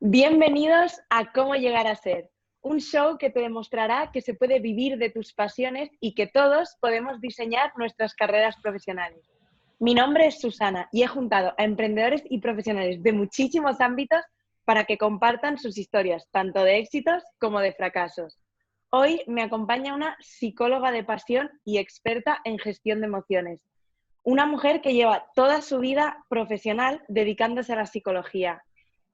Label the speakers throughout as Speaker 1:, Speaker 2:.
Speaker 1: Bienvenidos a Cómo llegar a ser, un show que te demostrará que se puede vivir de tus pasiones y que todos podemos diseñar nuestras carreras profesionales. Mi nombre es Susana y he juntado a emprendedores y profesionales de muchísimos ámbitos para que compartan sus historias, tanto de éxitos como de fracasos. Hoy me acompaña una psicóloga de pasión y experta en gestión de emociones, una mujer que lleva toda su vida profesional dedicándose a la psicología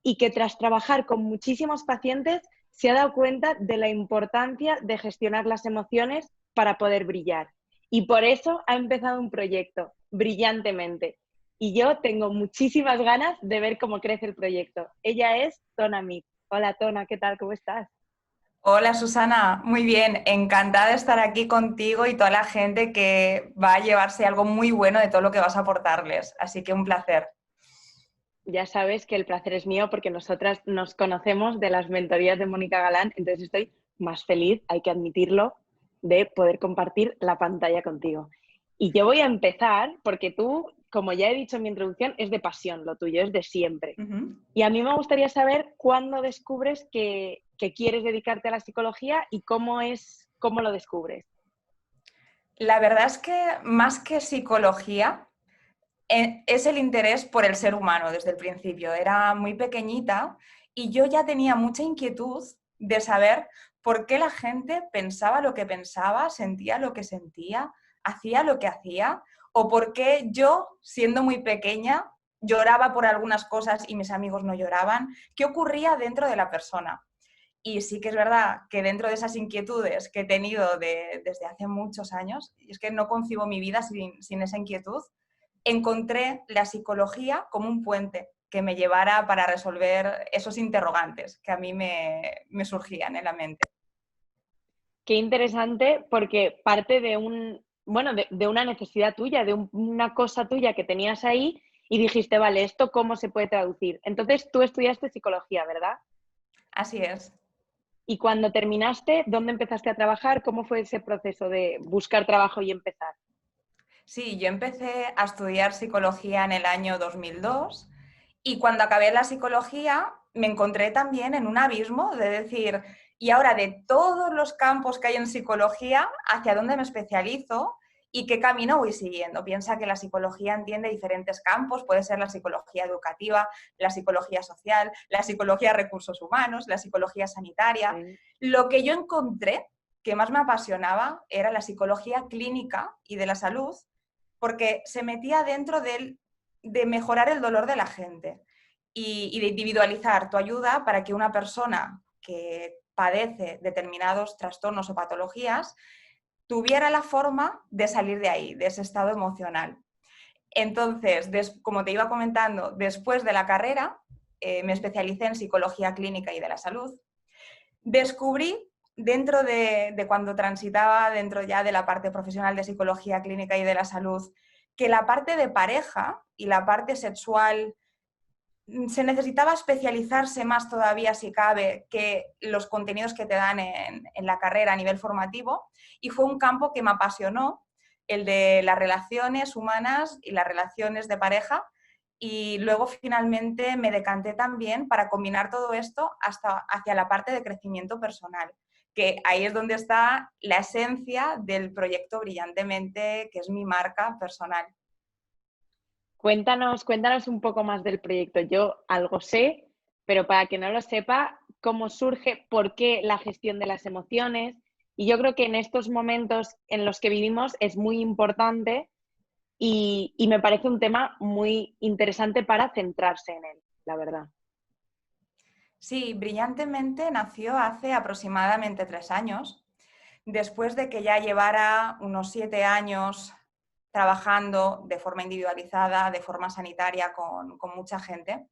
Speaker 1: y que tras trabajar con muchísimos pacientes se ha dado cuenta de la importancia de gestionar las emociones para poder brillar. Y por eso ha empezado un proyecto, Brillantemente. Y yo tengo muchísimas ganas de ver cómo crece el proyecto. Ella es Tona Mit. Hola Tona, ¿qué tal? ¿Cómo estás?
Speaker 2: Hola Susana, muy bien, encantada de estar aquí contigo y toda la gente que va a llevarse algo muy bueno de todo lo que vas a aportarles, así que un placer.
Speaker 1: Ya sabes que el placer es mío porque nosotras nos conocemos de las mentorías de Mónica Galán, entonces estoy más feliz, hay que admitirlo, de poder compartir la pantalla contigo. Y yo voy a empezar porque tú, como ya he dicho en mi introducción, es de pasión, lo tuyo es de siempre.
Speaker 2: Ujú.
Speaker 1: Y a mí me gustaría saber cuándo descubres que quieres dedicarte a la psicología y cómo lo descubres.
Speaker 2: La verdad es que más que psicología, es el interés por el ser humano desde el principio. Era muy pequeñita y yo ya tenía mucha inquietud de saber por qué la gente pensaba lo que pensaba, sentía lo que sentía, hacía lo que hacía, o por qué yo, siendo muy pequeña, lloraba por algunas cosas y mis amigos no lloraban. ¿Qué ocurría dentro de la persona? Y sí que es verdad que dentro de esas inquietudes que he tenido desde hace muchos años, y es que no concibo mi vida sin esa inquietud, encontré la psicología como un puente que me llevara para resolver esos interrogantes que a mí me surgían en la mente.
Speaker 1: Qué interesante porque parte de de una necesidad tuya, una cosa tuya que tenías ahí y dijiste, vale, ¿esto cómo se puede traducir? Entonces tú estudiaste psicología, ¿verdad?
Speaker 2: Así es.
Speaker 1: Y cuando terminaste, ¿dónde empezaste a trabajar? ¿Cómo fue ese proceso de buscar trabajo y empezar?
Speaker 2: Sí, yo empecé a estudiar psicología en el año 2002 y cuando acabé la psicología me encontré también en un abismo de decir, y ahora de todos los campos que hay en psicología, ¿hacia dónde me especializo y qué camino voy siguiendo? Piensa que la psicología entiende diferentes campos, puede ser la psicología educativa, la psicología social, la psicología de recursos humanos, la psicología sanitaria.
Speaker 1: Sí.
Speaker 2: Lo que yo encontré que más me apasionaba era la psicología clínica y de la salud, porque se metía dentro de mejorar el dolor de la gente y de individualizar tu ayuda para que una persona que padece determinados trastornos o patologías tuviera la forma de salir de ahí, de ese estado emocional. Entonces, como te iba comentando, después de la carrera me especialicé en psicología clínica y de la salud. Descubrí dentro de cuando transitaba dentro ya de la parte profesional de psicología clínica y de la salud, que la parte de pareja y la parte sexual se necesitaba especializarse más todavía, si cabe, que los contenidos que te dan en la carrera a nivel formativo, y fue un campo que me apasionó, el de las relaciones humanas y las relaciones de pareja, y luego finalmente me decanté también para combinar todo esto hasta hacia la parte de crecimiento personal, que ahí es donde está la esencia del proyecto Brillantemente, que es mi marca personal.
Speaker 1: Cuéntanos un poco más del proyecto. Yo algo sé, pero para que no lo sepa, cómo surge, por qué la gestión de las emociones. Y yo creo que en estos momentos en los que vivimos es muy importante y me parece un tema muy interesante para centrarse en él, la verdad.
Speaker 2: Sí, Brillantemente nació hace aproximadamente 3 años, después de que ya llevara unos 7 años trabajando de forma individualizada, de forma sanitaria con mucha gente.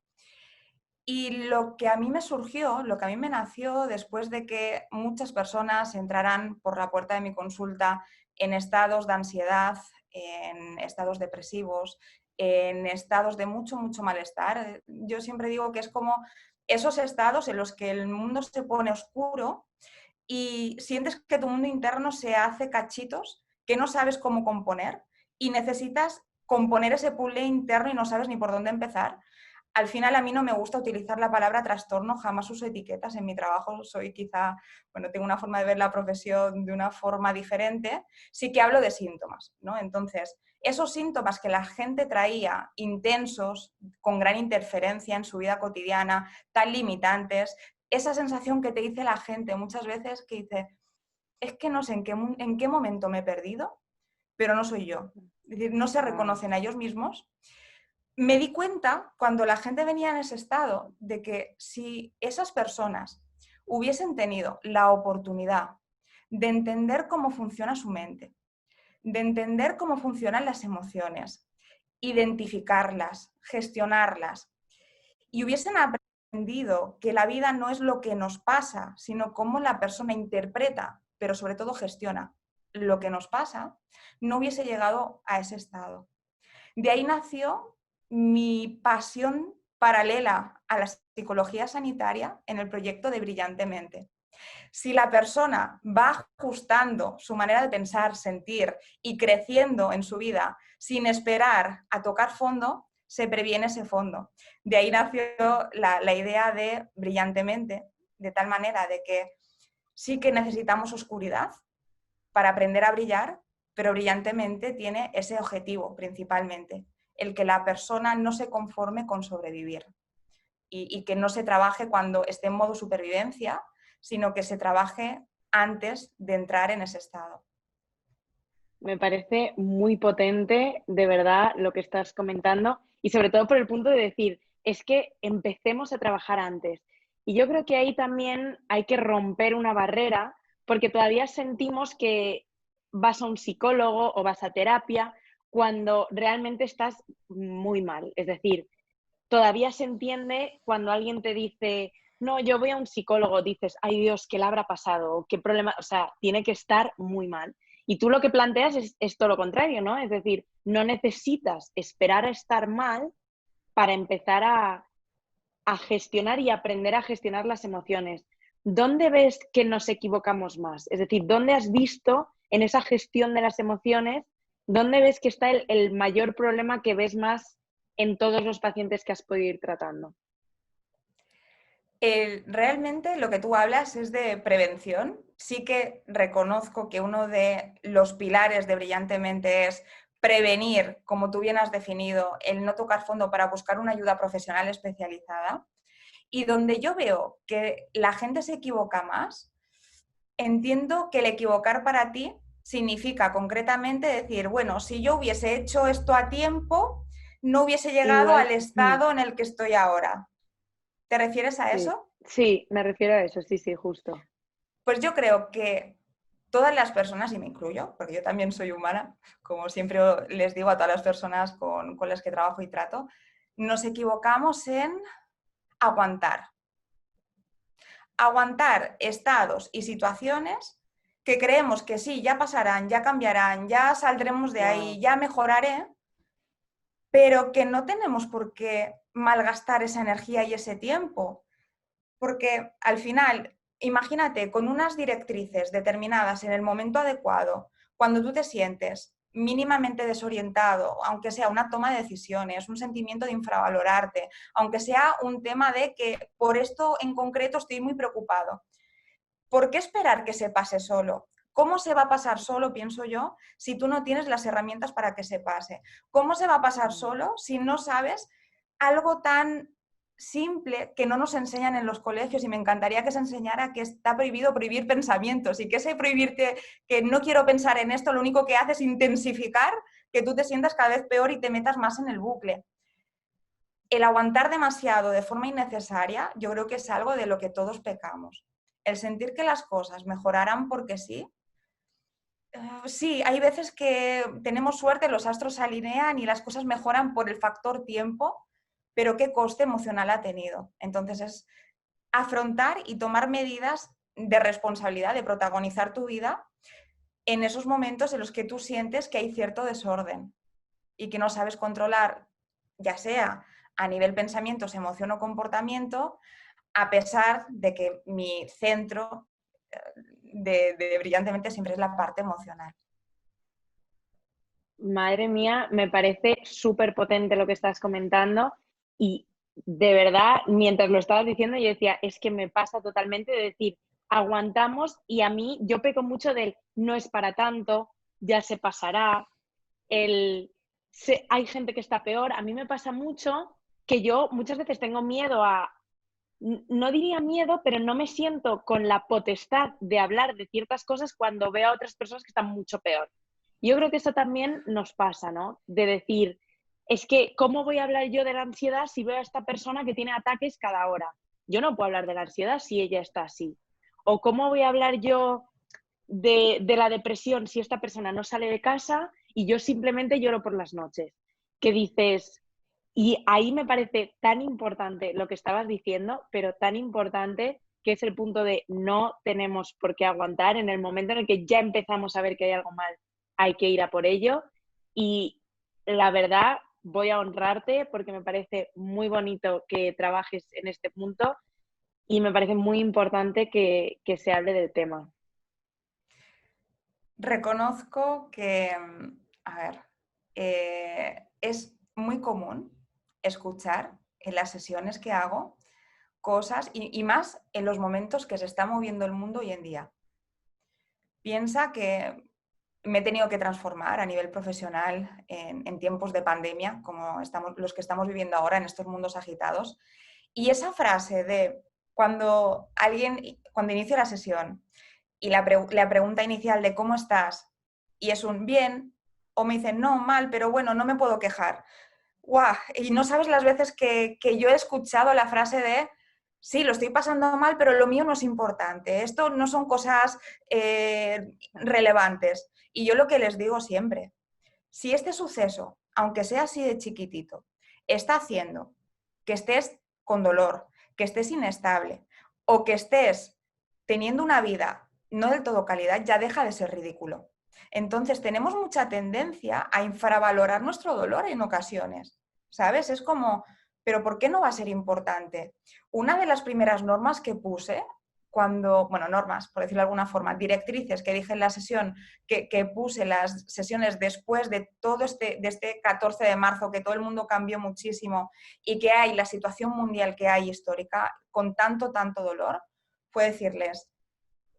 Speaker 2: Y lo que a mí me surgió, lo que a mí me nació después de que muchas personas entraran por la puerta de mi consulta en estados de ansiedad, en estados depresivos, en estados de mucho, mucho malestar. Yo siempre digo que es como esos estados en los que el mundo se pone oscuro y sientes que tu mundo interno se hace cachitos que no sabes cómo componer y necesitas componer ese puzzle interno y no sabes ni por dónde empezar. al final a mí no me gusta utilizar la palabra trastorno, jamás uso etiquetas en mi trabajo, soy quizá, bueno, tengo una forma de ver la profesión de una forma diferente, sí que hablo de síntomas, ¿no? Entonces, esos síntomas que la gente traía intensos, con gran interferencia en su vida cotidiana, tan limitantes, esa sensación que te dice la gente muchas veces que dice, es que no sé en qué momento me he perdido, pero no soy yo. Es decir, no se
Speaker 1: Wow.
Speaker 2: reconocen a ellos mismos. Me di cuenta cuando la gente venía en ese estado de que si esas personas hubiesen tenido la oportunidad de entender cómo funciona su mente, de entender cómo funcionan las emociones, identificarlas, gestionarlas, y hubiesen aprendido que la vida no es lo que nos pasa, sino cómo la persona interpreta, pero sobre todo gestiona lo que nos pasa, no hubiese llegado a ese estado. De ahí nació mi pasión paralela a la psicología sanitaria en el proyecto de Brillantemente. Si la persona va ajustando su manera de pensar, sentir y creciendo en su vida sin esperar a tocar fondo, se previene ese fondo. De ahí nació la idea de Brillantemente, de tal manera de que sí que necesitamos oscuridad para aprender a brillar, pero Brillantemente tiene ese objetivo principalmente, el que la persona no se conforme con sobrevivir y que no se trabaje cuando esté en modo supervivencia, sino que se trabaje antes de entrar en ese estado.
Speaker 1: Me parece muy potente, de verdad, lo que estás comentando y sobre todo por el punto de decir, es que empecemos a trabajar antes. Y yo creo que ahí también hay que romper una barrera porque todavía sentimos que vas a un psicólogo o vas a terapia cuando realmente estás muy mal. Es decir, todavía se entiende cuando alguien te dice, no, yo voy a un psicólogo, dices, ay Dios, ¿qué le habrá pasado? ¿Qué problema? O sea, tiene que estar muy mal. Y tú lo que planteas es todo lo contrario, ¿no? Es decir, no necesitas esperar a estar mal para empezar a gestionar y aprender a gestionar las emociones. ¿Dónde ves que nos equivocamos más? Es decir, ¿dónde has visto en esa gestión de las emociones, dónde ves que está el mayor problema que ves más en todos los pacientes que has podido ir tratando?
Speaker 2: Realmente lo que tú hablas es de prevención. Sí que reconozco que uno de los pilares de Brillantemente es prevenir, como tú bien has definido, el no tocar fondo para buscar una ayuda profesional especializada. Y donde yo veo que la gente se equivoca más, entiendo que el equivocar para ti significa concretamente decir, bueno, si yo hubiese hecho esto a tiempo, no hubiese llegado
Speaker 1: Igual,
Speaker 2: al estado en el que estoy ahora. ¿Te refieres a
Speaker 1: sí,
Speaker 2: eso?
Speaker 1: sí, me refiero a eso, sí, sí, justo.
Speaker 2: Pues yo creo que todas las personas, y me incluyo, porque yo también soy humana, como siempre les digo a todas las personas con las que trabajo y trato, nos equivocamos en aguantar. Aguantar estados y situaciones que creemos que sí, ya pasarán, ya cambiarán, ya saldremos de
Speaker 1: Wow.
Speaker 2: ahí, ya mejoraré, pero que no tenemos por qué malgastar esa energía y ese tiempo. Porque al final, imagínate, con unas directrices determinadas en el momento adecuado, cuando tú te sientes mínimamente desorientado, aunque sea una toma de decisiones, un sentimiento de infravalorarte, aunque sea un tema de que por esto en concreto estoy muy preocupado. ¿Por qué esperar que se pase solo? ¿Cómo se va a pasar solo, pienso yo, si tú no tienes las herramientas para que se pase? ¿Cómo se va a pasar solo si no sabes algo tan simple que no nos enseñan en los colegios? Y me encantaría que se enseñara que está prohibido prohibir pensamientos y que ese prohibirte, que no quiero pensar en esto, lo único que hace es intensificar que tú te sientas cada vez peor y te metas más en el bucle. El aguantar demasiado de forma innecesaria, yo creo que es algo de lo que todos pecamos. El sentir que las cosas mejorarán porque sí. Sí, hay veces que tenemos suerte, los astros se alinean y las cosas mejoran por el factor tiempo, pero ¿qué coste emocional ha tenido? Entonces es afrontar y tomar medidas de responsabilidad, de protagonizar tu vida en esos momentos en los que tú sientes que hay cierto desorden y que no sabes controlar, ya sea a nivel pensamientos, emoción o comportamiento, a pesar de que mi centro de Brillantemente siempre es la parte emocional.
Speaker 1: Madre mía, me parece súper potente lo que estás comentando y de verdad, mientras lo estabas diciendo, yo decía, es que me pasa totalmente de decir, aguantamos y a mí, yo peco mucho del no es para tanto, ya se pasará, hay gente que está peor. A mí me pasa mucho que yo muchas veces tengo miedo no diría miedo, pero no me siento con la potestad de hablar de ciertas cosas cuando veo a otras personas que están mucho peor. Yo creo que eso también nos pasa, ¿no? De decir, es que, ¿cómo voy a hablar yo de la ansiedad si veo a esta persona que tiene ataques cada hora? Yo no puedo hablar de la ansiedad si ella está así. O ¿cómo voy a hablar yo de la depresión si esta persona no sale de casa y yo simplemente lloro por las noches? Que dices, y ahí me parece tan importante lo que estabas diciendo, pero tan importante que es el punto de no tenemos por qué aguantar en el momento en el que ya empezamos a ver que hay algo mal, hay que ir a por ello. Y la verdad, voy a honrarte porque me parece muy bonito que trabajes en este punto y me parece muy importante que se hable del tema.
Speaker 2: Reconozco que, a ver, es muy común escuchar en las sesiones que hago cosas y más en los momentos que se está moviendo el mundo hoy en día. Piensa que me he tenido que transformar a nivel profesional en tiempos de pandemia, como los que estamos viviendo ahora en estos mundos agitados. Y esa frase de cuando inicio la sesión y la pregunta inicial de ¿cómo estás? Y es un bien, o me dicen no, mal, pero bueno, no me puedo quejar. ¡Guau! Y no sabes las veces que yo he escuchado la frase de sí, lo estoy pasando mal, pero lo mío no es importante. Esto no son cosas relevantes. Y yo lo que les digo siempre, si este suceso, aunque sea así de chiquitito, está haciendo que estés con dolor, que estés inestable o que estés teniendo una vida no del todo calidad, ya deja de ser ridículo. Entonces tenemos mucha tendencia a infravalorar nuestro dolor en ocasiones, ¿sabes? Es como, pero ¿por qué no va a ser importante? Una de las primeras normas que puse bueno, normas, por decirlo de alguna forma, directrices que dije en la sesión, que puse las sesiones después de todo de este 14 de marzo, que todo el mundo cambió muchísimo y que hay la situación mundial que hay histórica, con tanto dolor, fue decirles,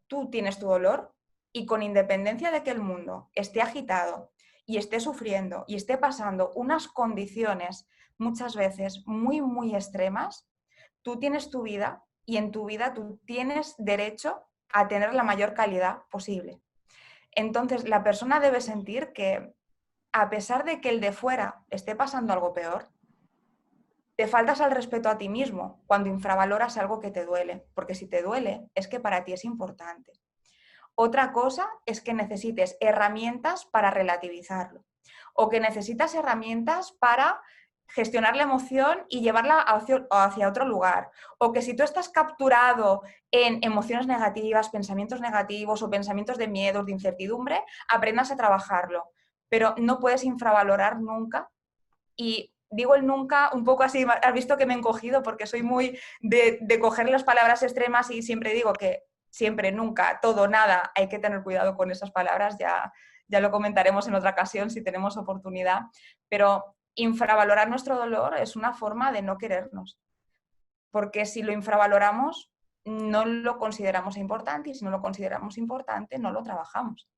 Speaker 2: tú tienes tu dolor y con independencia de que el mundo esté agitado y esté sufriendo y esté pasando unas condiciones muchas veces muy extremas, tú tienes tu vida y en tu vida tú tienes derecho a tener la mayor calidad posible. Entonces, la persona debe sentir que, a pesar de que el de fuera esté pasando algo peor, te faltas al respeto a ti mismo cuando infravaloras algo que te duele, porque si te duele es que para ti es importante. Otra cosa es que necesites herramientas para relativizarlo o que necesitas herramientas para gestionar la emoción y llevarla hacia otro lugar. O que si tú estás capturado en emociones negativas, pensamientos negativos o pensamientos de miedo, de incertidumbre, aprendas a trabajarlo. Pero no puedes infravalorar nunca. Y digo el nunca un poco así, has visto que me he encogido porque soy muy de coger las palabras extremas y siempre digo que siempre, nunca, todo, nada, hay que tener cuidado con esas palabras, ya lo comentaremos en otra ocasión si tenemos oportunidad, pero infravalorar nuestro dolor es una forma de no querernos, porque si lo infravaloramos, no lo consideramos importante y si no lo consideramos importante, no lo trabajamos.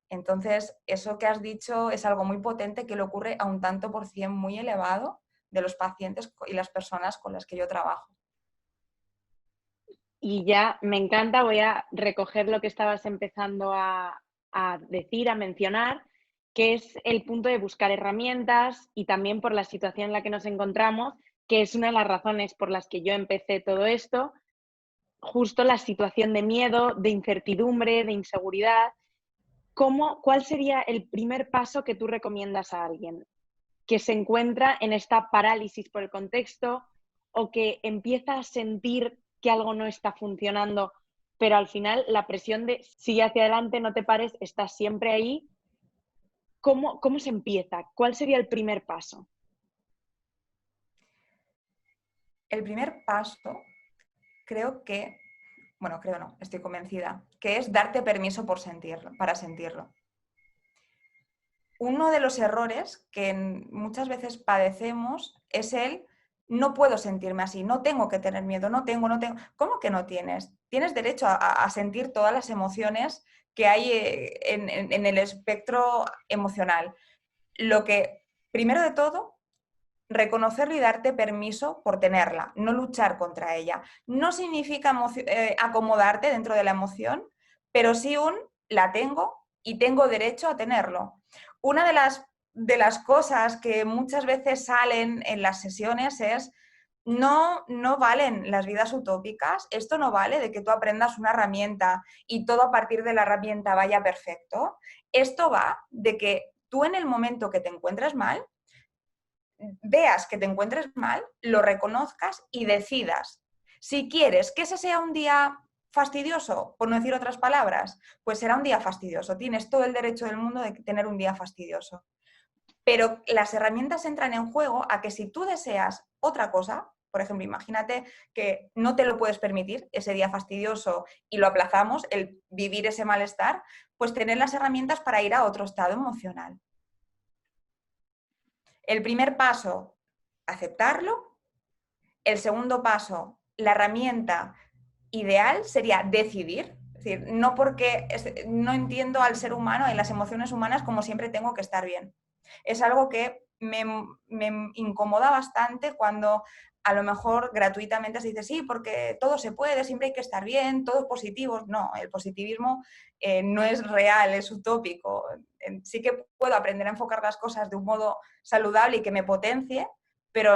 Speaker 2: Entonces, eso que has dicho es algo muy potente que le ocurre a un tanto por cien muy elevado de los pacientes y las personas con las que yo trabajo.
Speaker 1: Y ya me encanta, voy a recoger lo que estabas empezando a decir, a mencionar, que es el punto de buscar herramientas y también por la situación en la que nos encontramos, que es una de las razones por las que yo empecé todo esto, justo la situación de miedo, de incertidumbre, de inseguridad. ¿Cuál sería el primer paso que tú recomiendas a alguien que se encuentra en esta parálisis por el contexto o que empieza a sentir que algo no está funcionando, pero al final la presión de sigue hacia adelante, no te pares, está siempre ahí? ¿Cómo se empieza? ¿Cuál sería el primer paso?
Speaker 2: El primer paso, creo no, estoy convencida, que es darte permiso para sentirlo. Uno de los errores que muchas veces padecemos es el no puedo sentirme así, no tengo que tener miedo, no tengo. ¿Cómo que no tienes? Tienes derecho a sentir todas las emociones que hay en el espectro emocional. Lo que, primero de todo, reconocerlo y darte permiso por tenerla, no luchar contra ella. No significa acomodarte dentro de la emoción, pero sí la tengo y tengo derecho a tenerlo. Una de las cosas que muchas veces salen en las sesiones es: no valen las vidas utópicas, esto no vale de que tú aprendas una herramienta y todo a partir de la herramienta vaya perfecto. Esto va de que tú, en el momento que te encuentres mal, veas que te encuentres mal, lo reconozcas y decidas. Si quieres que ese sea un día fastidioso, por no decir otras palabras, pues será un día fastidioso. Tienes todo el derecho del mundo de tener un día fastidioso. Pero las herramientas entran en juego a que si tú deseas otra cosa, por ejemplo, imagínate que no te lo puedes permitir ese día fastidioso y lo aplazamos, el vivir ese malestar, pues tener las herramientas para ir a otro estado emocional. El primer paso, aceptarlo. El segundo paso, la herramienta ideal sería decidir. Es decir, no porque no entiendo al ser humano y las emociones humanas como siempre tengo que estar bien. Es algo que me incomoda bastante cuando a lo mejor gratuitamente se dice sí, porque todo se puede, siempre hay que estar bien, todo es positivo. No, el positivismo no es real, es utópico. Sí que puedo aprender a enfocar las cosas de un modo saludable y que me potencie, pero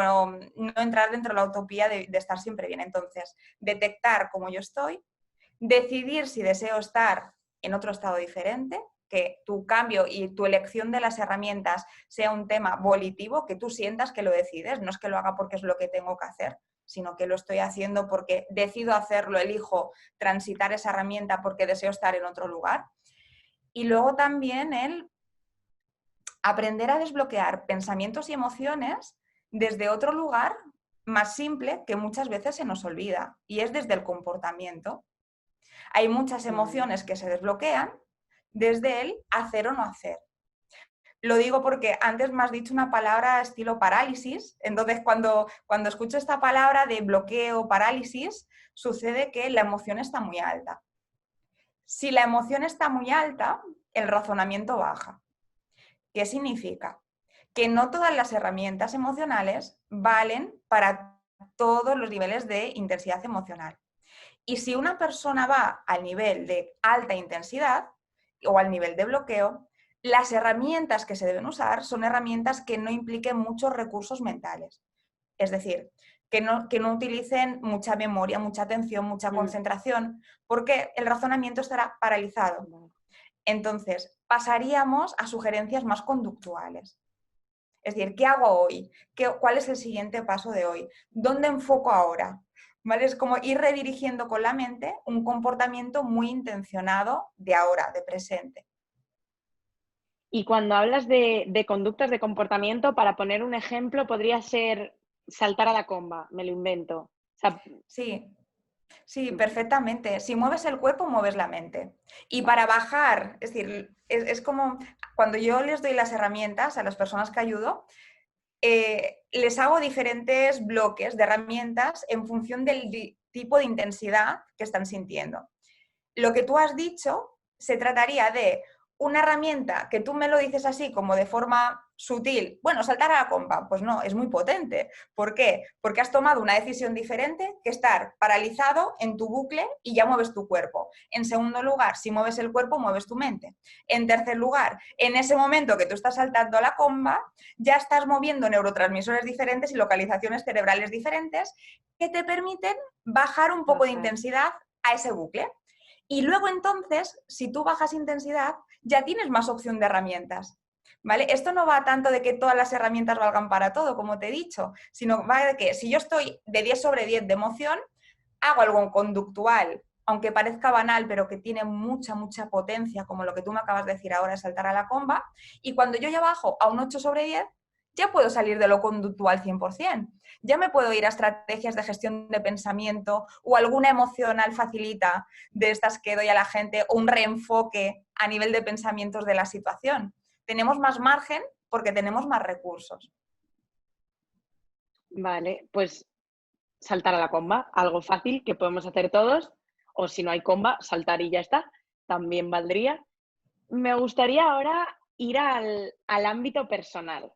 Speaker 2: no entrar dentro de la utopía de estar siempre bien. Entonces, detectar cómo yo estoy, decidir si deseo estar en otro estado diferente, que tu cambio y tu elección de las herramientas sea un tema volitivo, que tú sientas que lo decides, no es que lo haga porque es lo que tengo que hacer, sino que lo estoy haciendo porque decido hacerlo, elijo transitar esa herramienta porque deseo estar en otro lugar. Y luego también el aprender a desbloquear pensamientos y emociones desde otro lugar más simple que muchas veces se nos olvida, y es desde el comportamiento. Hay muchas emociones que se desbloquean desde el hacer o no hacer. Lo digo porque antes me has dicho una palabra estilo parálisis, entonces cuando escucho esta palabra de bloqueo, parálisis, sucede que la emoción está muy alta. Si la emoción está muy alta, el razonamiento baja. ¿Qué significa? Que no todas las herramientas emocionales valen para todos los niveles de intensidad emocional. Y si una persona va al nivel de alta intensidad o al nivel de bloqueo, las herramientas que se deben usar son herramientas que no impliquen muchos recursos mentales. Es decir, que no utilicen mucha memoria, mucha atención, mucha concentración, porque el razonamiento estará paralizado. Entonces, pasaríamos a sugerencias más conductuales. Es decir, ¿qué hago hoy? ¿Cuál es el siguiente paso de hoy? ¿Dónde enfoco ahora? ¿Vale? Es como ir redirigiendo con la mente un comportamiento muy intencionado de ahora, de presente.
Speaker 1: Y cuando hablas de conductas de comportamiento, para poner un ejemplo, podría ser saltar a la comba, me lo invento. O sea,
Speaker 2: Sí, perfectamente. Si mueves el cuerpo, mueves la mente. Y para bajar, es decir, es como cuando yo les doy las herramientas a las personas que ayudo, les hago diferentes bloques de herramientas en función del tipo de intensidad que están sintiendo. Lo que tú has dicho se trataría de una herramienta que tú me lo dices así como de forma sutil. Bueno, saltar a la comba, pues no, es muy potente. ¿Por qué? Porque has tomado una decisión diferente que estar paralizado en tu bucle y ya mueves tu cuerpo. En segundo lugar, si mueves el cuerpo, mueves tu mente. En tercer lugar, en ese momento que tú estás saltando a la comba, ya estás moviendo neurotransmisores diferentes y localizaciones cerebrales diferentes que te permiten bajar un poco de intensidad a ese bucle. Y luego entonces, si tú bajas intensidad, ya tienes más opción de herramientas. ¿Vale? Esto no va tanto de que todas las herramientas valgan para todo, como te he dicho, sino va de que si yo estoy de 10 sobre 10 de emoción, hago algo conductual, aunque parezca banal, pero que tiene mucha, mucha potencia, como lo que tú me acabas de decir ahora, saltar a la comba, y cuando yo ya bajo a un 8 sobre 10, ya puedo salir de lo conductual 100%. Ya me puedo ir a estrategias de gestión de pensamiento o alguna emocional facilita de estas que doy a la gente, o un reenfoque a nivel de pensamientos de la situación. Tenemos más margen porque tenemos más recursos.
Speaker 1: Vale, pues saltar a la comba, algo fácil que podemos hacer todos, o si no hay comba, saltar y ya está, también valdría. Me gustaría ahora ir al ámbito personal,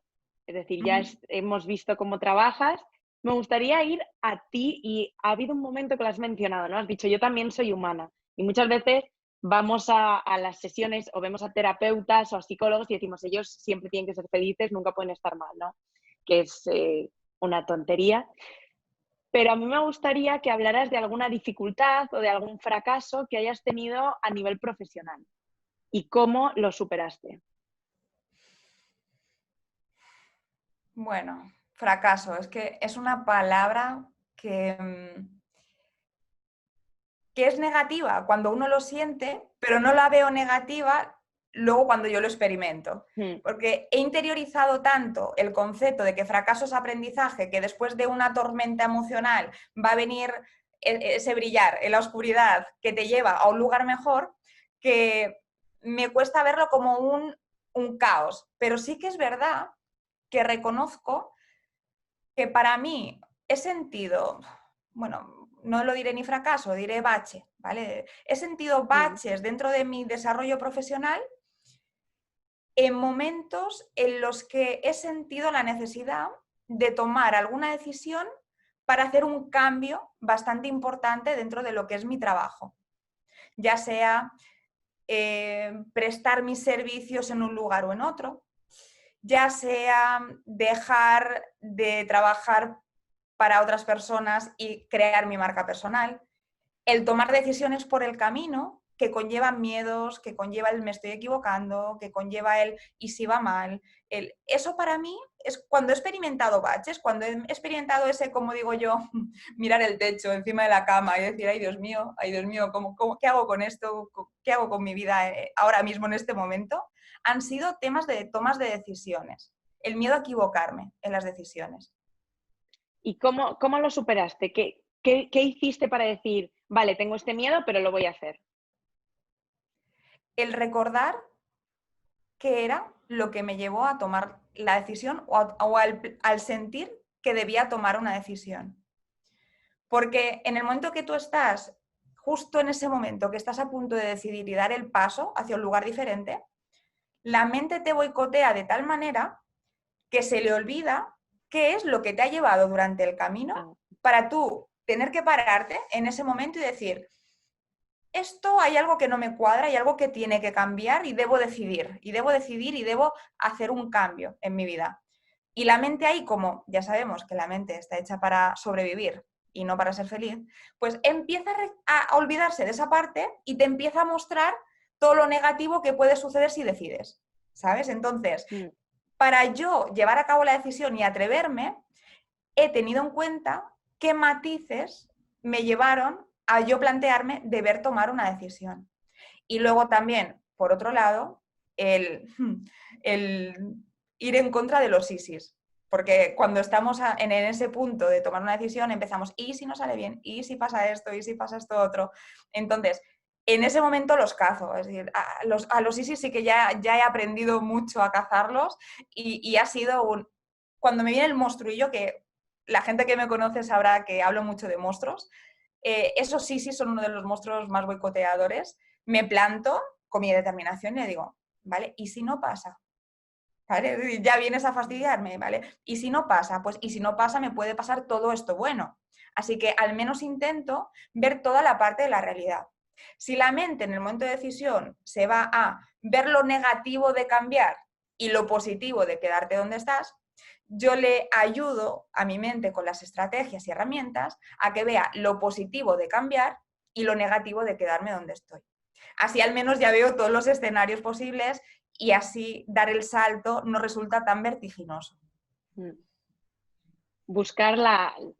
Speaker 1: es decir, ya
Speaker 2: Ujú.
Speaker 1: hemos visto cómo trabajas, me gustaría ir a ti y ha habido un momento que lo has mencionado, ¿no? Has dicho, yo también soy humana y muchas veces vamos a las sesiones o vemos a terapeutas o a psicólogos y decimos, ellos siempre tienen que ser felices, nunca pueden estar mal, ¿no? Que es una tontería. Pero a mí me gustaría que hablaras de alguna dificultad o de algún fracaso que hayas tenido a nivel profesional y cómo lo superaste.
Speaker 2: Bueno, fracaso, es que es una palabra que es negativa cuando uno lo siente, pero no la veo negativa luego cuando yo lo experimento.
Speaker 1: Mm,
Speaker 2: Porque he interiorizado tanto el concepto de que fracaso es aprendizaje, que después de una tormenta emocional va a venir ese brillar en la oscuridad que te lleva a un lugar mejor, que me cuesta verlo como un caos. Pero sí que es verdad que reconozco que para mí he sentido, bueno, no lo diré ni fracaso, diré bache, ¿vale? He sentido
Speaker 1: mm.
Speaker 2: baches dentro de mi desarrollo profesional en momentos en los que he sentido la necesidad de tomar alguna decisión para hacer un cambio bastante importante dentro de lo que es mi trabajo, ya sea prestar mis servicios en un lugar o en otro, ya sea dejar de trabajar para otras personas y crear mi marca personal, el tomar decisiones por el camino que conllevan miedos, que conlleva el me estoy equivocando, que conlleva el y si va mal. Eso para mí es cuando he experimentado baches, cuando he experimentado ese, como digo yo, mirar el techo encima de la cama y decir, ay Dios mío, qué hago con esto? ¿Qué hago con mi vida ahora mismo en este momento? Han sido temas de tomas de decisiones, el miedo a equivocarme en las decisiones.
Speaker 1: ¿Y cómo lo superaste? ¿Qué hiciste para decir, vale, tengo este miedo, pero lo voy a hacer?
Speaker 2: El recordar qué era lo que me llevó a tomar la decisión o al sentir que debía tomar una decisión. Porque en el momento que tú estás, justo en ese momento que estás a punto de decidir y dar el paso hacia un lugar diferente, la mente te boicotea de tal manera que se le olvida qué es lo que te ha llevado durante el camino
Speaker 1: Ah,
Speaker 2: para tú tener que pararte en ese momento y decir, esto hay algo que no me cuadra, hay algo que tiene que cambiar y debo decidir y debo hacer un cambio en mi vida. Y la mente ahí, como ya sabemos que la mente está hecha para sobrevivir y no para ser feliz, pues empieza a olvidarse de esa parte y te empieza a mostrar todo lo negativo que puede suceder si decides, ¿sabes? Entonces,
Speaker 1: mm.
Speaker 2: para yo llevar a cabo la decisión y atreverme, he tenido en cuenta qué matices me llevaron a yo plantearme deber tomar una decisión. Y luego también, por otro lado, el, el ir en contra de los ISIS. Porque cuando estamos en ese punto de tomar una decisión, empezamos, ¿y si no sale bien? ¿Y si pasa esto? ¿Y si pasa esto otro? Entonces, en ese momento los cazo. Es decir, a los ISIS sí que ya he aprendido mucho a cazarlos y ha sido un... Cuando me viene el monstruillo, que la gente que me conoce sabrá que hablo mucho de monstruos, esos sí son uno de los monstruos más boicoteadores. Me planto con mi determinación y le digo, ¿vale? ¿Y si no pasa? ¿Vale? Ya vienes a fastidiarme, ¿vale? ¿Y si no pasa? Pues, y si no pasa, me puede pasar todo esto bueno. Así que al menos intento ver toda la parte de la realidad. Si la mente en el momento de decisión se va a ver lo negativo de cambiar y lo positivo de quedarte donde estás, yo le ayudo a mi mente con las estrategias y herramientas a que vea lo positivo de cambiar y lo negativo de quedarme donde estoy. Así al menos ya veo todos los escenarios posibles y así dar el salto no resulta tan vertiginoso.
Speaker 1: Mm.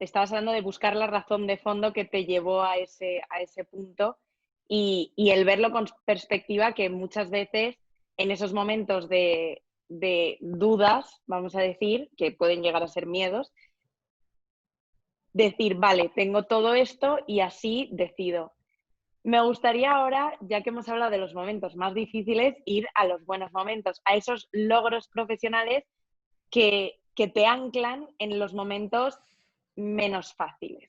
Speaker 1: Estabas hablando de buscar la razón de fondo que te llevó a ese punto y el verlo con perspectiva que muchas veces en esos momentos de dudas, vamos a decir, que pueden llegar a ser miedos, decir, vale, tengo todo esto y así decido. Me gustaría ahora, ya que hemos hablado de los momentos más difíciles, ir a los buenos momentos, a esos logros profesionales que que te anclan en los momentos menos fáciles.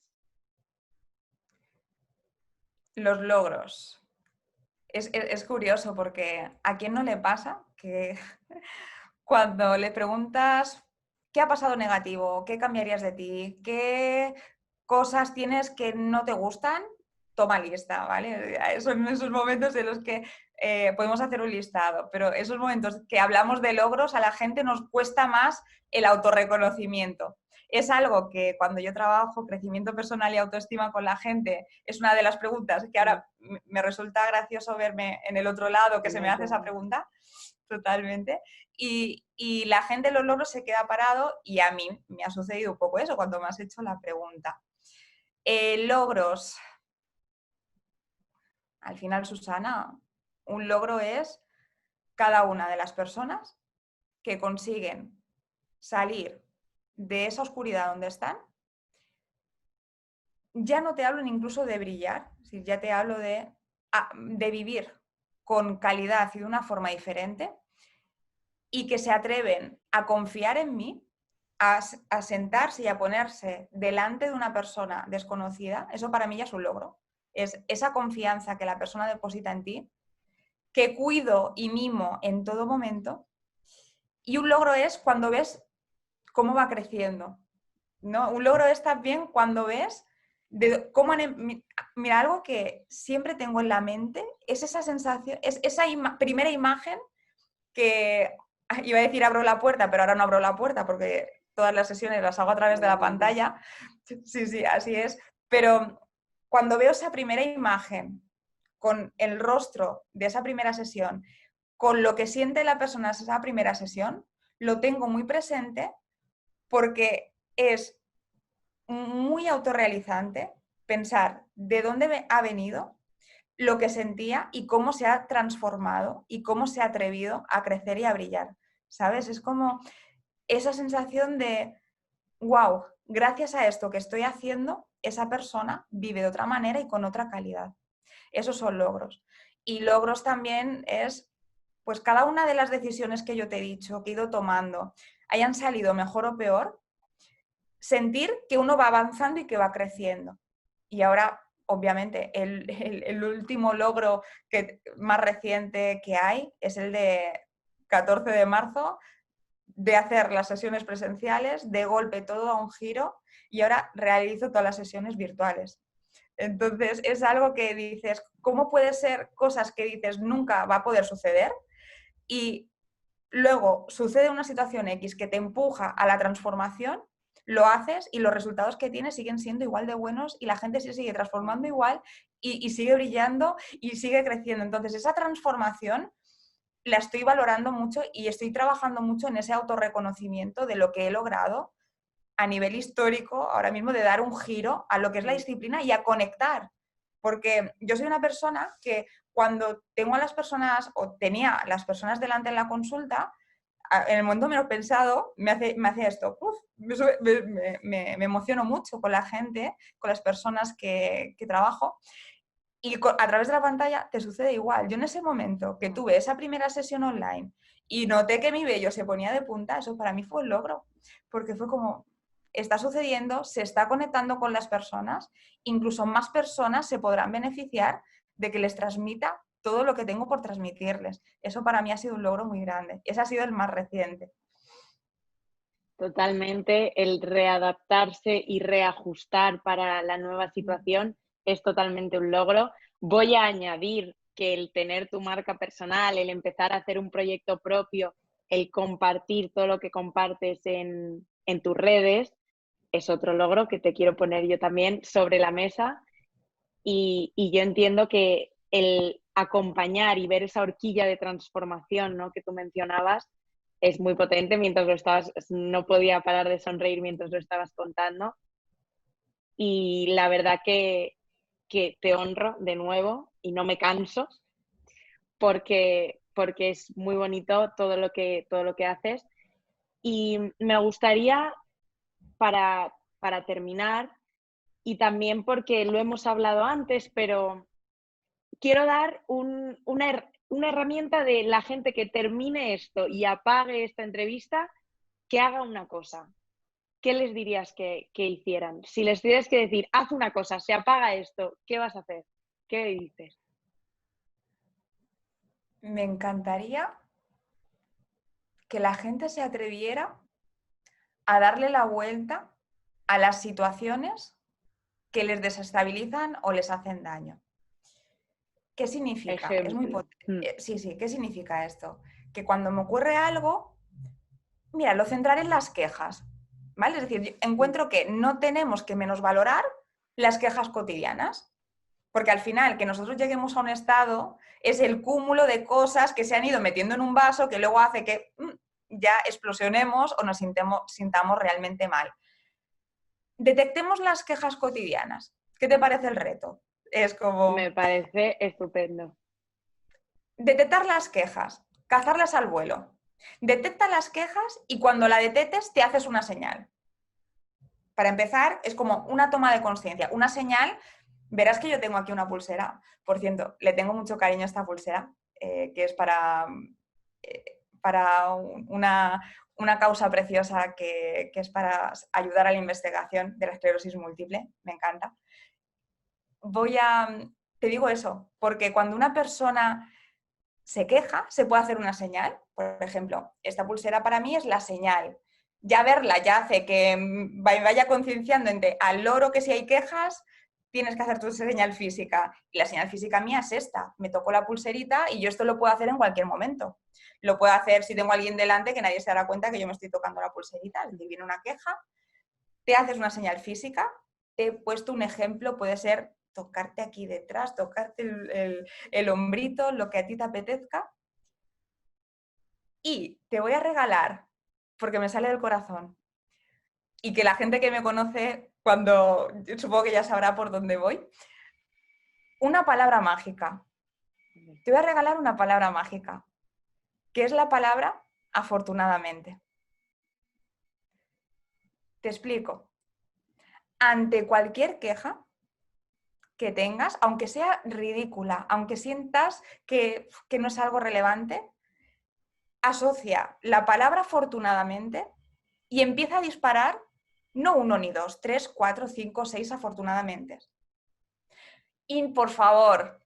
Speaker 2: Los logros. Es curioso porque ¿a quién no le pasa que cuando le preguntas qué ha pasado negativo, qué cambiarías de ti, qué cosas tienes que no te gustan, toma lista, ¿vale? Son esos momentos en los que podemos hacer un listado, pero esos momentos que hablamos de logros, a la gente nos cuesta más el autorreconocimiento. Es algo que cuando yo trabajo crecimiento personal y autoestima con la gente, es una de las preguntas que ahora me resulta gracioso verme en el otro lado que se me hace esa pregunta, totalmente. Y la gente en los logros se queda parado y a mí me ha sucedido un poco eso cuando me has hecho la pregunta. Logros. Al final, Susana, un logro es cada una de las personas que consiguen salir de esa oscuridad donde están. Ya no te hablo incluso de brillar, ya te hablo de vivir con calidad y de una forma diferente, y que se atreven a confiar en mí, a sentarse y a ponerse delante de una persona desconocida. Eso para mí ya es un logro. Es esa confianza que la persona deposita en ti, que cuido y mimo en todo momento. Y un logro es cuando ves cómo va creciendo, ¿no? Un logro es también cuando ves de cómo mira, algo que siempre tengo en la mente es esa sensación, es esa primera imagen que iba a decir abro la puerta, pero ahora no abro la puerta porque todas las sesiones las hago a través de la pantalla. Sí, así es. Pero cuando veo esa primera imagen con el rostro de esa primera sesión, con lo que siente la persona en esa primera sesión, lo tengo muy presente porque es muy autorrealizante pensar de dónde ha venido, lo que sentía y cómo se ha transformado y cómo se ha atrevido a crecer y a brillar, ¿sabes? Es como esa sensación de, wow, gracias a esto que estoy haciendo, esa persona vive de otra manera y con otra calidad. Esos son logros. Y logros también es, pues cada una de las decisiones que yo te he dicho, que he ido tomando, hayan salido mejor o peor, sentir que uno va avanzando y que va creciendo. Y ahora, obviamente, el último logro más reciente que hay es el de 14 de marzo, de hacer las sesiones presenciales, de golpe todo a un giro, y ahora realizo todas las sesiones virtuales. Entonces, es algo que dices, ¿cómo puede ser cosas que dices nunca va a poder suceder? Y luego sucede una situación X que te empuja a la transformación, lo haces y los resultados que tienes siguen siendo igual de buenos y la gente se sigue transformando igual y sigue brillando y sigue creciendo. Entonces, esa transformación la estoy valorando mucho y estoy trabajando mucho en ese autorreconocimiento de lo que he logrado a nivel histórico, ahora mismo, de dar un giro a lo que es la disciplina y a conectar. Porque yo soy una persona que cuando tengo a las personas o tenía a las personas delante en la consulta, en el momento menos pensado, me hace esto. Me emociono mucho con la gente, con las personas que trabajo. Y a través de la pantalla te sucede igual. Yo en ese momento que tuve esa primera sesión online y noté que mi vello se ponía de punta, eso para mí fue un logro. Porque fue como, está sucediendo, se está conectando con las personas, incluso más personas se podrán beneficiar de que les transmita todo lo que tengo por transmitirles. Eso para mí ha sido un logro muy grande. Ese ha sido el más reciente.
Speaker 1: Totalmente, el readaptarse y reajustar para la nueva situación es totalmente un logro. Voy a añadir que el tener tu marca personal, el empezar a hacer un proyecto propio, el compartir todo lo que compartes en tus redes, es otro logro que te quiero poner yo también sobre la mesa. Y yo entiendo que el acompañar y ver esa horquilla de transformación, ¿no?, que tú mencionabas, es muy potente. Mientras lo estabas, no podía parar de sonreír mientras lo estabas contando. Y la verdad que te honro de nuevo y no me canso porque es muy bonito todo lo que haces. Y me gustaría, para terminar, y también porque lo hemos hablado antes, pero quiero dar una herramienta de la gente que termine esto y apague esta entrevista, que haga una cosa, ¿qué les dirías que hicieran? Si les tienes que decir, haz una cosa, se apaga esto, ¿qué vas a hacer? ¿Qué dices?
Speaker 2: Me encantaría que la gente se atreviera a darle la vuelta a las situaciones que les desestabilizan o les hacen daño. ¿Qué significa? Es muy
Speaker 1: Ejemplo.
Speaker 2: sí, sí, ¿qué significa esto? Que cuando me ocurre algo, mira, lo centraré en las quejas, ¿vale? Es decir, encuentro que no tenemos que menosvalorar las quejas cotidianas, porque al final que nosotros lleguemos a un estado es el cúmulo de cosas que se han ido metiendo en un vaso que luego hace que ya explosionemos o nos sintamos realmente mal. Detectemos las quejas cotidianas. ¿Qué te parece el reto? Es
Speaker 1: Me
Speaker 2: como
Speaker 1: parece estupendo.
Speaker 2: detectar las quejas, cazarlas al vuelo. Detecta las quejas y cuando la detectes te haces una señal. Para empezar, es como una toma de conciencia, una señal. Verás que yo tengo aquí una pulsera. Por cierto, le tengo mucho cariño a esta pulsera, que es para una causa preciosa que es para ayudar a la investigación de la esclerosis múltiple. Me encanta. Te digo eso, porque cuando una persona se queja, se puede hacer una señal. Por ejemplo, esta pulsera para mí es la señal. Ya verla ya hace que vaya concienciando al loro que si hay quejas, tienes que hacer tu señal física. Y la señal física mía es esta. Me toco la pulserita y yo esto lo puedo hacer en cualquier momento. Lo puedo hacer si tengo a alguien delante que nadie se dará cuenta que yo me estoy tocando la pulserita. Si viene una queja, te haces una señal física. Te he puesto un ejemplo, puede ser tocarte aquí detrás, tocarte el hombrito, lo que a ti te apetezca. Y te voy a regalar, porque me sale del corazón, y que la gente que me conoce, cuando supongo que ya sabrá por dónde voy, una palabra mágica. Te voy a regalar una palabra mágica, que es la palabra afortunadamente. Te explico. Ante cualquier queja que tengas, aunque sea ridícula, aunque sientas que no es algo relevante, asocia la palabra afortunadamente y empieza a disparar no uno ni dos, tres, cuatro, cinco, seis afortunadamente. Y por favor,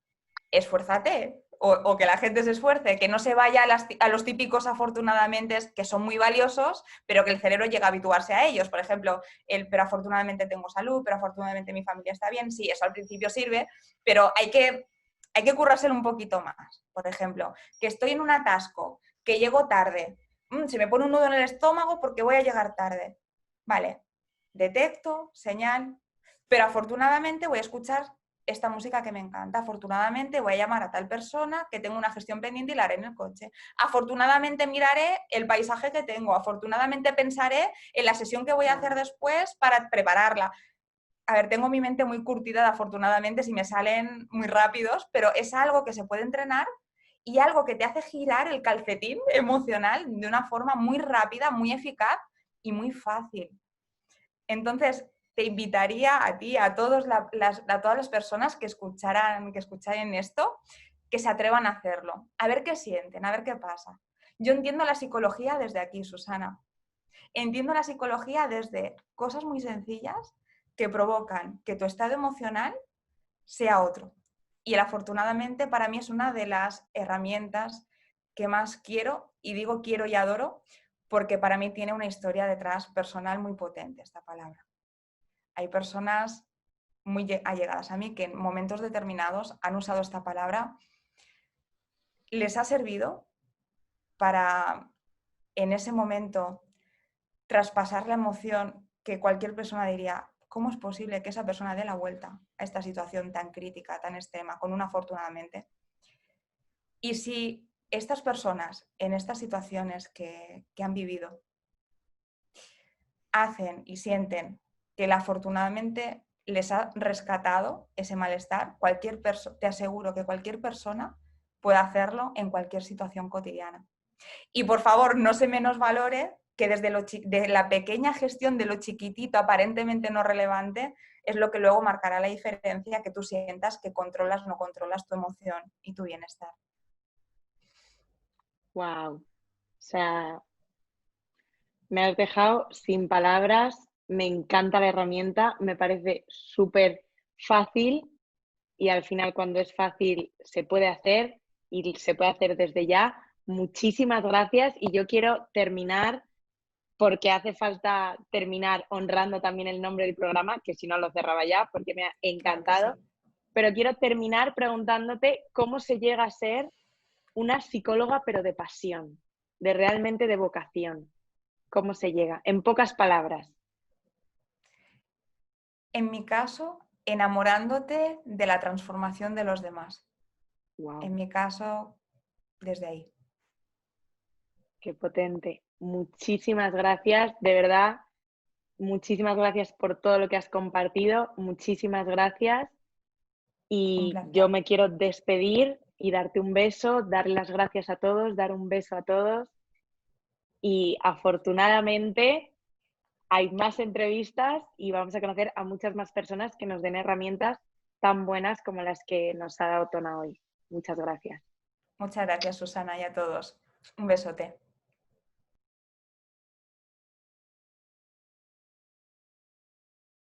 Speaker 2: esfuérzate o que la gente se esfuerce, que no se vaya a los típicos afortunadamente que son muy valiosos, pero que el cerebro llega a habituarse a ellos. Por ejemplo, pero afortunadamente tengo salud, pero afortunadamente mi familia está bien. Sí, eso al principio sirve, pero hay que currárselo un poquito más. Por ejemplo, que estoy en un atasco, que llego tarde, se me pone un nudo en el estómago porque voy a llegar tarde. Vale, detecto, señal, pero afortunadamente voy a escuchar esta música que me encanta. Afortunadamente voy a llamar a tal persona que tengo una gestión pendiente y la haré en el coche. Afortunadamente miraré el paisaje que tengo. Afortunadamente pensaré en la sesión que voy a hacer después para prepararla. A ver, tengo mi mente muy curtida, afortunadamente, si me salen muy rápidos, pero es algo que se puede entrenar y algo que te hace girar el calcetín emocional de una forma muy rápida, muy eficaz y muy fácil. Entonces, te invitaría a ti, a todas las personas que escucharan esto, que se atrevan a hacerlo, a ver qué sienten, a ver qué pasa. Yo entiendo la psicología desde aquí, Susana. Entiendo la psicología desde cosas muy sencillas que provocan que tu estado emocional sea otro. Y el afortunadamente para mí es una de las herramientas que más quiero, y digo quiero y adoro, porque para mí tiene una historia detrás personal muy potente esta palabra. Hay personas muy allegadas a mí que en momentos determinados han usado esta palabra, les ha servido para en ese momento traspasar la emoción que cualquier persona diría, ¿cómo es posible que esa persona dé la vuelta a esta situación tan crítica, tan extrema, con un afortunadamente? Y si estas personas en estas situaciones que han vivido hacen y sienten que el afortunadamente les ha rescatado ese malestar, te aseguro que cualquier persona puede hacerlo en cualquier situación cotidiana. Y por favor, no se menosvalore que desde de la pequeña gestión de lo chiquitito, aparentemente no relevante, es lo que luego marcará la diferencia, que tú sientas que controlas o no controlas tu emoción y tu bienestar.
Speaker 1: Wow. O sea, Me has dejado sin palabras, me encanta la herramienta, me parece súper fácil y al final cuando es fácil se puede hacer y se puede hacer desde ya. Muchísimas gracias y yo quiero terminar porque hace falta terminar honrando también el nombre del programa, que si no lo cerraba ya porque me ha
Speaker 2: Claro que sí.
Speaker 1: encantado, pero quiero terminar preguntándote cómo se llega a ser una psicóloga pero de pasión, de realmente de vocación. ¿Cómo se llega? En pocas palabras.
Speaker 2: En mi caso, enamorándote de la transformación de los demás. En
Speaker 1: Wow,
Speaker 2: mi caso, desde ahí.
Speaker 1: qué potente. Muchísimas gracias, de verdad. Muchísimas gracias por todo lo que has compartido. Muchísimas gracias.
Speaker 2: Un
Speaker 1: Y yo
Speaker 2: placer.
Speaker 1: me quiero despedir y darte un beso, darle las gracias a todos, dar un beso a todos. Y afortunadamente hay más entrevistas y vamos a conocer a muchas más personas que nos den herramientas tan buenas como las que nos ha dado Tona hoy. Muchas gracias.
Speaker 2: Muchas gracias, Susana, y a todos. Un besote.